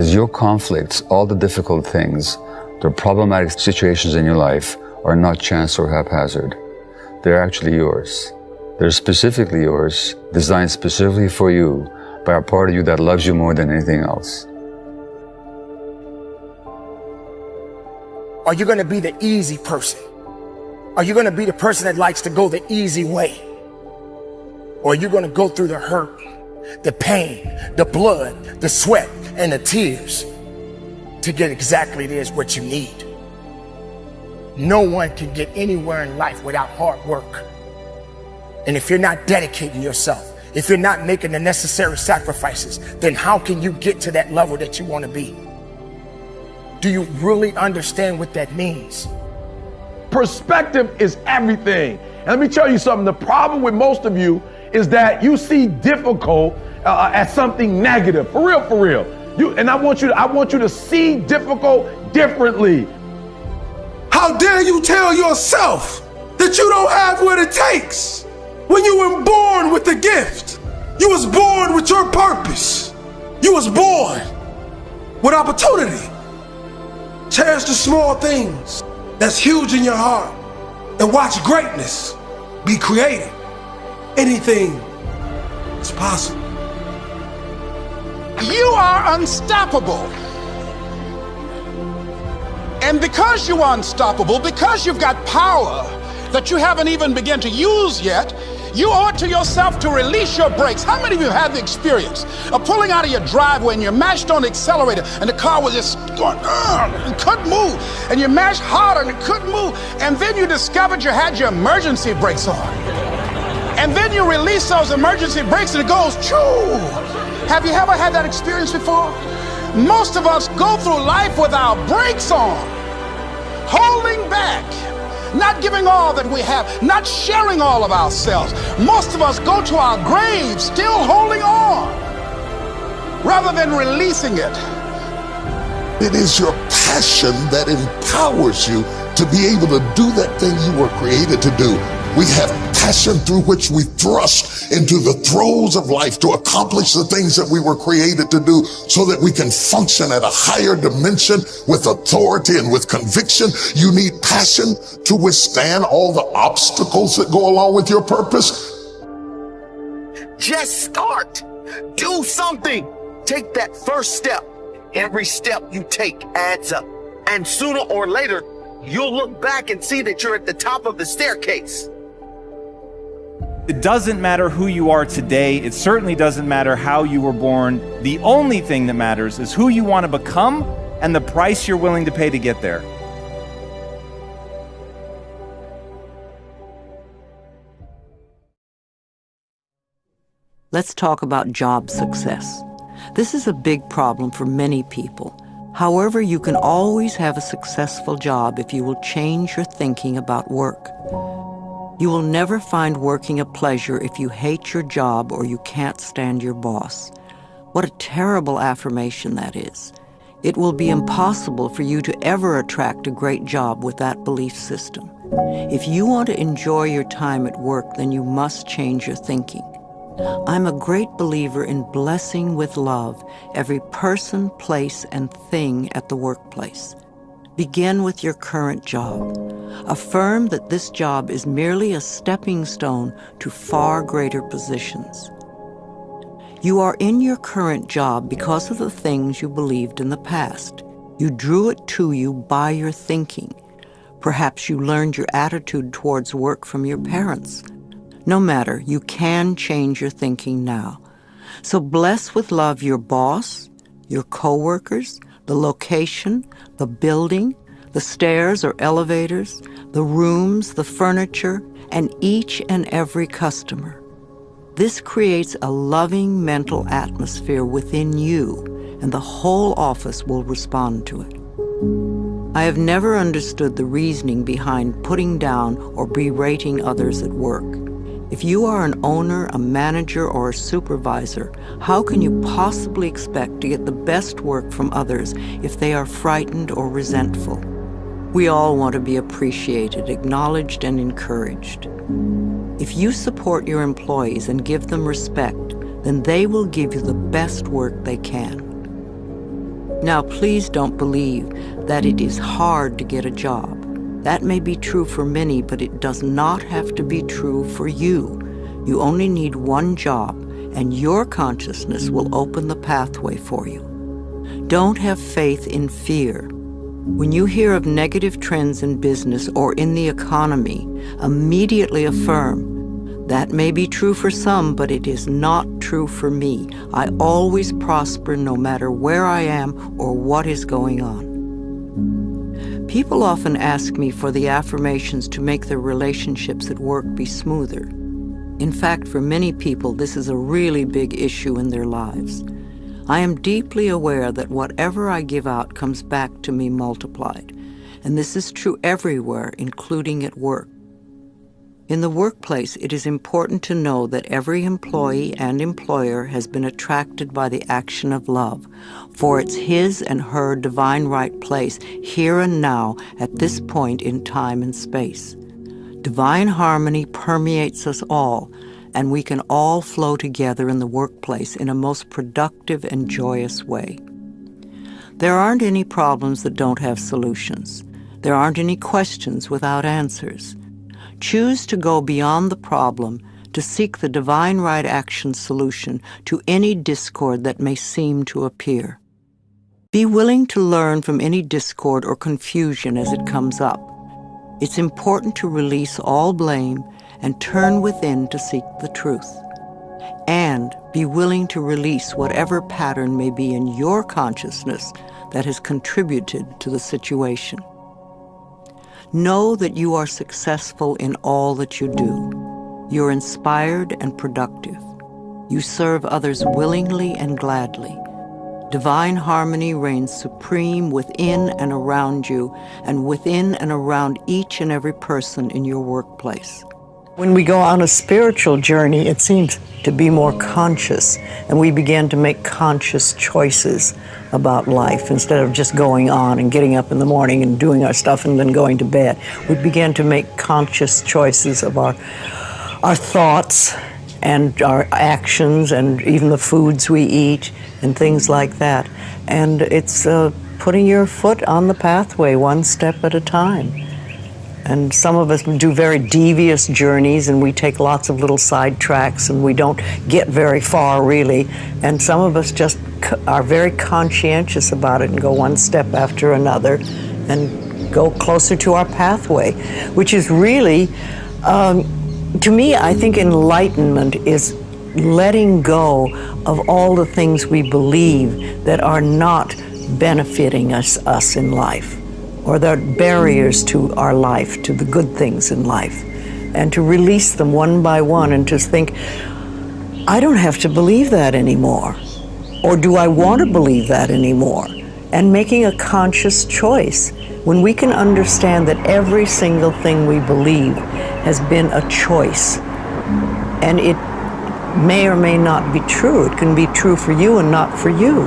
Because your conflicts, all the difficult things, the problematic situations in your life are not chance or haphazard. They're actually yours. They're specifically yours, designed specifically for you by a part of you that loves you more than anything else. Are you going to be the easy person? Are you going to be the person that likes to go the easy way? Or are you going to go through the hurt, the pain, the blood, the sweat, and the tears to get exactly what you need? No one can get anywhere in life without hard work. And if you're not dedicating yourself, if you're not making the necessary sacrifices, then how can you get to that level that you want to be? Do you really understand what that means? Perspective is everything. And let me tell you something. The problem with most of you is that you see difficult as something negative. For real, for real. I want you to see difficult differently. How dare you tell yourself that you don't have what it takes when you were born with the gift? You was born with your purpose. You was born with opportunity. Cherish the small things that's huge in your heart and watch greatness be created. Anything is possible. You are unstoppable. And because you are unstoppable, because you've got power that you haven't even begun to use yet, you owe it to yourself to release your brakes. How many of you have the experience of pulling out of your driveway and you're mashed on the accelerator and the car was just going and couldn't move, and you mashed harder and it couldn't move, and then you discovered you had your emergency brakes on, and then you release those emergency brakes and it goes choo. Have you ever had that experience before? Most of us go through life with our brakes on, holding back, not giving all that we have, not sharing all of ourselves. Most of us go to our graves still holding on rather than releasing it. It is your passion that empowers you to be able to do that thing you were created to do. We have passion through which we thrust into the throes of life to accomplish the things that we were created to do so that we can function at a higher dimension with authority and with conviction. You need passion to withstand all the obstacles that go along with your purpose. Just start. Do something. Take that first step. Every step you take adds up. And sooner or later, you'll look back and see that you're at the top of the staircase. It doesn't matter who you are today. It certainly doesn't matter how you were born. The only thing that matters is who you want to become and the price you're willing to pay to get there. Let's talk about job success. This is a big problem for many people. However, you can always have a successful job if you will change your thinking about work. You will never find working a pleasure if you hate your job or you can't stand your boss. What a terrible affirmation that is. It will be impossible for you to ever attract a great job with that belief system. If you want to enjoy your time at work, then you must change your thinking. I'm a great believer in blessing with love every person, place, and thing at the workplace. Begin with your current job. Affirm that this job is merely a stepping stone to far greater positions. You are in your current job because of the things you believed in the past. You drew it to you by your thinking. Perhaps you learned your attitude towards work from your parents. No matter, you can change your thinking now. So bless with love your boss, your coworkers, the location, the building, the stairs or elevators, the rooms, the furniture, and each and every customer. This creates a loving mental atmosphere within you, and the whole office will respond to it. I have never understood the reasoning behind putting down or berating others at work. If you are an owner, a manager, or a supervisor, how can you possibly expect to get the best work from others if they are frightened or resentful? We all want to be appreciated, acknowledged, and encouraged. If you support your employees and give them respect, then they will give you the best work they can. Now, please don't believe that it is hard to get a job. That may be true for many, but it does not have to be true for you. You only need one job, and your consciousness will open the pathway for you. Don't have faith in fear. When you hear of negative trends in business or in the economy, immediately affirm, that may be true for some, but it is not true for me. I always prosper no matter where I am or what is going on. People often ask me for the affirmations to make their relationships at work be smoother. In fact, for many people, this is a really big issue in their lives. I am deeply aware that whatever I give out comes back to me multiplied, and this is true everywhere, including at work. In the workplace, it is important to know that every employee and employer has been attracted by the action of love, for it's his and her divine right place, here and now, at this point in time and space. Divine harmony permeates us all, and we can all flow together in the workplace in a most productive and joyous way. There aren't any problems that don't have solutions. There aren't any questions without answers. Choose to go beyond the problem to seek the divine right action solution to any discord that may seem to appear. Be willing to learn from any discord or confusion as it comes up. It's important to release all blame and turn within to seek the truth. And be willing to release whatever pattern may be in your consciousness that has contributed to the situation. Know that you are successful in all that you do. You're inspired and productive. You serve others willingly and gladly. Divine harmony reigns supreme within and around you, and within and around each and every person in your workplace. When we go on a spiritual journey, it seems to be more conscious, and we begin to make conscious choices about life instead of just going on and getting up in the morning and doing our stuff and then going to bed. We begin to make conscious choices of our thoughts and our actions and even the foods we eat and things like that. And it's putting your foot on the pathway one step at a time. And some of us do very devious journeys, and we take lots of little side tracks, and we don't get very far, really. And some of us just are very conscientious about it and go one step after another and go closer to our pathway, which is really, to me, I think enlightenment is letting go of all the things we believe that are not benefiting us in life, or that are barriers to our life, to the good things in life, and to release them one by one and to think, I don't have to believe that anymore, or do I want to believe that anymore? And making a conscious choice. When we can understand that every single thing we believe has been a choice, and it may or may not be true. It can be true for you and not for you,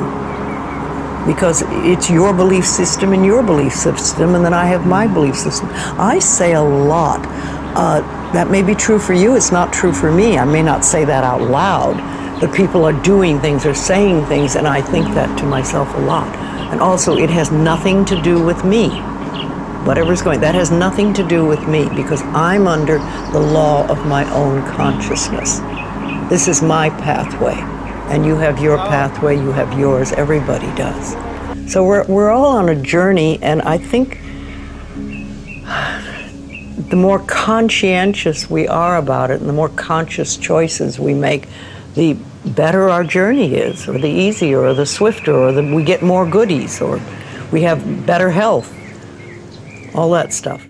because it's your belief system and your belief system, and then I have my belief system. I say a lot, that may be true for you, it's not true for me. I may not say that out loud, but people are doing things or saying things, and I think that to myself a lot. And also, it has nothing to do with me. Whatever's going, that has nothing to do with me, because I'm under the law of my own consciousness. This is my pathway. And you have your pathway, you have yours, everybody does. So we're all on a journey, and I think the more conscientious we are about it and the more conscious choices we make, the better our journey is, or the easier, or the swifter, or we get more goodies, or we have better health, all that stuff.